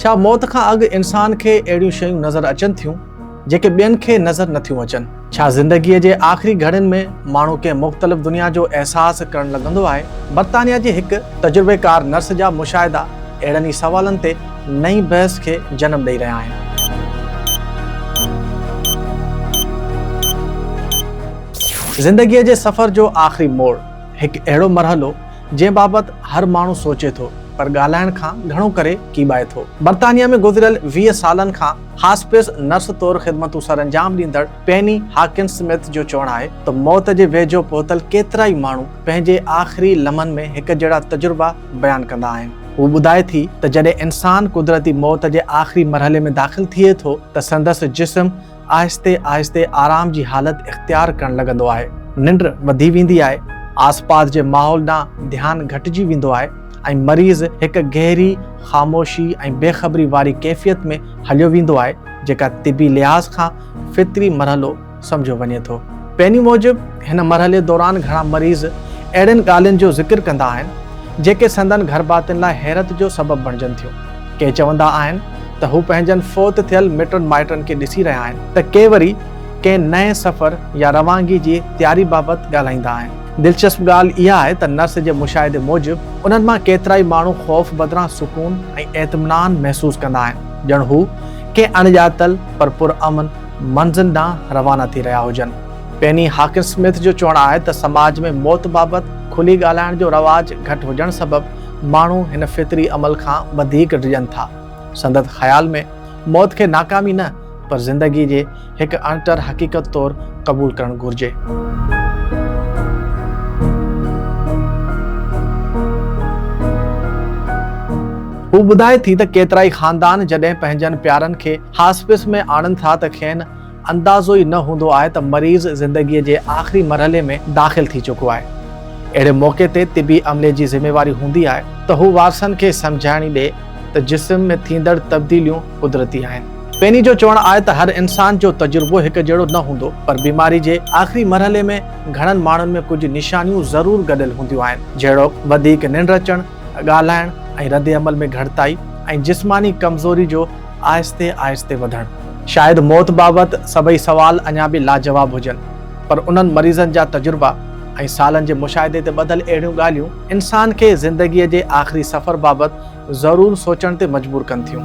छा मौत खां अॻु इंसान खे अहिड़ियूं शयूं नज़र अचनि थियूं जेके ॿियनि खे नज़र नथियूं अचनि? छा ज़िंदगीअ जे आख़िरी घड़ियुनि में माण्हू कंहिं मुख़्तलिफ़ दुनिया जो अहसासु करणु लॻंदो आहे? बर्तानिया जे हिकु तजुर्बेकार नर्स जा मुशाहिदा अहिड़नि ई सवालनि ते नई बहस खे जनमु ॾेई रहिया आहिनि। ज़िंदगीअ जे सफ़र जो आख़िरी मोड़ हिकु अहिड़ो मरहलो जंहिं बाबति हर माण्हू सोचे थो पर ॻाल्हाइण खां घणो करे कीॿाए थो। बर्तानिया में गुज़िरियल 20 सालनि खां हॉस्पिस नर्स तौरु ख़िदमतूं सरअंजाम ॾींदड़ पेनी हाकिन्स स्मिथ जो चवणु आहे त मौत जे वेझो पहुतल केतिरा ई माण्हू पंहिंजे आख़िरी लम्हनि में हिकु जहिड़ा तजुर्बा बयानु कंदा आहिनि। हू ॿुधाए थी त जॾहिं इंसान कुदरती मौत जे आख़िरी मरहले में दाख़िल थिए थो त संदसि जिस्म आहिस्ते आहिस्ते आराम जी हालत इख़्तियार करणु लॻंदो आहे। निंड वधी वेंदी आहे, आसपास जे माहौल ॾांहुं ध्यानु घटिजी वेंदो आहे ऐं मरीज़ हिकु गहरी ख़ामोशी ऐं बेख़बरी वारी कैफ़ियत में हलियो वेंदो आहे जेका तिबी लिहाज़ खां फितरी मरहलो सम्झो वञे थो। पेनी मूजिबि हिन मरहले दौरान घणा मरीज़ अहिड़नि ॻाल्हियुनि जो ज़िक्र कंदा आहिनि जेके संदनि घरबातियुनि लाइ हैरत जो सबबु बणिजनि थियूं। के चवंदा आहिनि त हू पंहिंजनि फ़ौत थियल मिटनि माइटनि खे ॾिसी रहिया आहिनि त के वरी कंहिं नए सफ़र या रवानगी जी तयारी बाबति ॻाल्हाईंदा आहिनि। दिलचस्प ॻाल्हि इहा आहे त नर्स जे मुशाहिदे मूजिबि उन्हनि मां केतिरा ई माण्हू ख़ौफ़ बदिरां सुकून ऐं एतमिनान महसूसु कंदा आहिनि ॼण हू कंहिं अणॼातल पर पुरअमन मंज़िल ॾांहुं रवाना थी रहिया हुजनि। पेनी हाकिन्स स्मिथ जो चवणु आहे त समाज में मौत बाबति खुली ॻाल्हाइण जो रवाज घटि हुजण सबबि माण्हू हिन फितरी अमल खां वधीक डिॼनि था। संदसि ख़्याल में मौत खे नाकामी न पर ज़िंदगी जे हिकु अणटर हक़ीक़त तौरु क़बूल करणु घुरिजे। हू ॿुधाए थी त केतिरा ई ख़ानदान जॾहिं पंहिंजनि प्यारनि खे हॉस्पिस में आणनि था त खेनि अंदाज़ो ई न हूंदो आहे त मरीज़ ज़िंदगीअ जे आख़िरी मरहले में दाख़िल थी चुको आहे। अहिड़े मौक़े ते तिबी अमले जी ज़िमेवारी हूंदी आहे त हू वारसनि खे सम्झाइणी ॾिए त जिस्म में थींदड़ तब्दीलियूं कुदरती आहिनि। पेनी जो चवणु आहे त हर इंसान जो तजुर्बो हिकु जहिड़ो न हूंदो पर बीमारी जे आख़िरी मरहले में घणनि माण्हुनि में कुझु निशानियूं ज़रूरु गॾियल हूंदियूं आहिनि जहिड़ो वधीक निंड अचणु, ॻाल्हाइण ऐं रद अमल में घटिताई ऐं जिस्मानी कमज़ोरी जो आहिस्ते आहिस्ते वधणु। शायदि मौत बाबति सभई सवाल अञा बि लाजवाब हुजनि पर उन्हनि मरीज़नि जा तजुर्बा ऐं सालनि जे मुशाहिदे ते ॿधल अहिड़ियूं ॻाल्हियूं इंसान खे ज़िंदगीअ जे आख़िरी सफ़र बाबति ज़रूरु सोचण ते मजबूर कनि थियूं।